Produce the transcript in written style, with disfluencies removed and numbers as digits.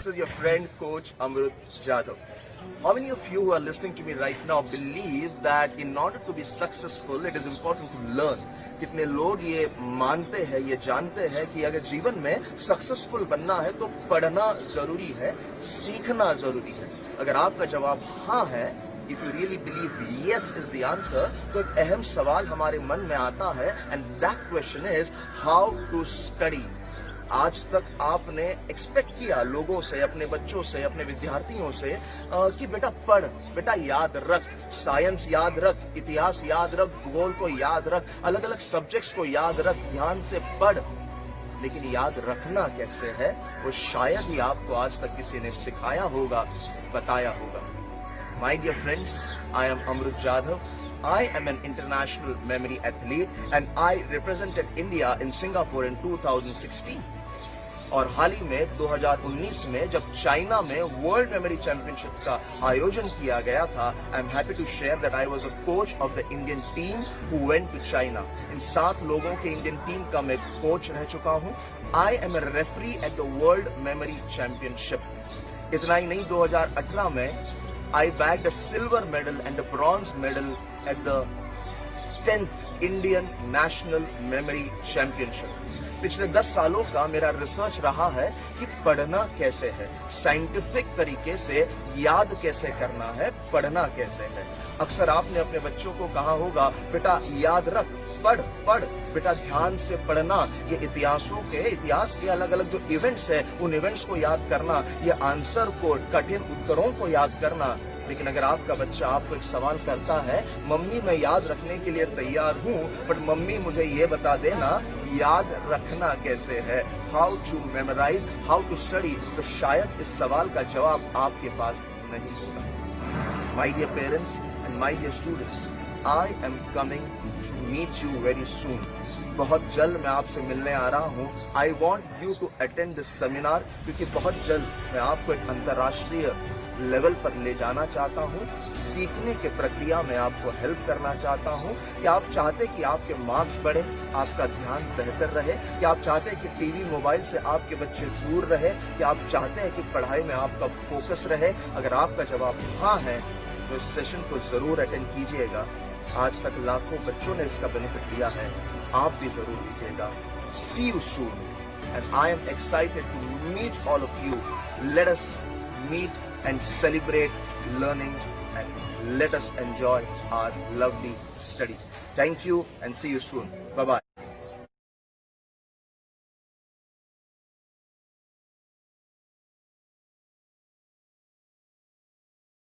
This is your friend, Coach Amrut Jadhav. How many of you who are listening to me right now believe that in order to be successful, it is important to learn? कितने लोग ये मानते हैं, ये जानते हैं कि अगर जीवन में सक्सेसफुल बनना है तो पढ़ना जरूरी है, सीखना जरूरी है? अगर आपका जवाब हाँ है, if you really believe yes is the answer, तो एक अहम सवाल हमारे मन में आता है, and that question is how to study. आज तक आपने एक्सपेक्ट किया लोगों से, अपने बच्चों से, अपने विद्यार्थियों से कि बेटा पढ़, बेटा याद रख, साइंस याद रख, इतिहास याद रख, भूगोल को याद रख, अलग अलग सब्जेक्ट्स को याद रख, ध्यान से पढ़। लेकिन याद रखना कैसे है वो शायद ही आपको आज तक किसी ने सिखाया होगा, बताया होगा। My dear friends, I am Amrut Jadhav. I am an international memory athlete and I represented India in Singapore in 2016. और हाल ही में 2019 में जब चाइना में वर्ल्ड मेमोरी चैंपियनशिप का आयोजन किया गया था, I am happy to share that I was a coach of the Indian team who went to China. इन 7 लोगों के इंडियन टीम का मैं कोच रह चुका हूं। I am a referee at the world memory championship. इतना ही नहीं, 2018 में I bagged a silver medal and a bronze medal at the 10th Indian National Memory Championship. पिछले 10 सालों का मेरा रिसर्च रहा है कि पढ़ना कैसे है, साइंटिफिक तरीके से याद कैसे करना है, पढ़ना कैसे है। अक्सर आपने अपने बच्चों को कहा होगा, बेटा याद रख, पढ़ पढ़, बेटा ध्यान से पढ़ना। ये इतिहास के अलग अलग जो इवेंट्स है, उन इवेंट्स को याद करना, ये आंसर को, कठिन उत्तरों को याद करना। लेकिन अगर आपका बच्चा आपको एक सवाल करता है, मम्मी मैं याद रखने के लिए तैयार हूँ, बट मम्मी मुझे ये बता देना याद रखना कैसे है, how to memorize, how to study, तो शायद इस सवाल का जवाब आपके पास नहीं होगा। My dear parents and my dear students, I am coming to meet you very soon. बहुत जल्द मैं आपसे मिलने आ रहा हूँ। I want you to attend this seminar, क्योंकि बहुत जल्द मैं आपको एक अंतर्राष्ट्रीय लेवल पर ले जाना चाहता हूँ। सीखने के प्रक्रिया में आपको हेल्प करना चाहता हूँ। कि आप चाहते कि आपके मार्क्स बढ़े, आपका ध्यान बेहतर रहे, कि आप चाहते हैं कि टीवी मोबाइल से आपके बच्चे दूर रहे, कि आप चाहते हैं कि पढ़ाई में आपका फोकस रहे? अगर आपका जवाब हाँ है तो इस सेशन को जरूर अटेंड कीजिएगा। आज तक लाखों बच्चों ने इसका बेनिफिट लिया है, आप भी जरूर लीजिएगा। See you soon, and I am excited to meet all of you. Let us meet and celebrate learning, and let us enjoy our lovely studies. Thank you and see you soon. Bye bye.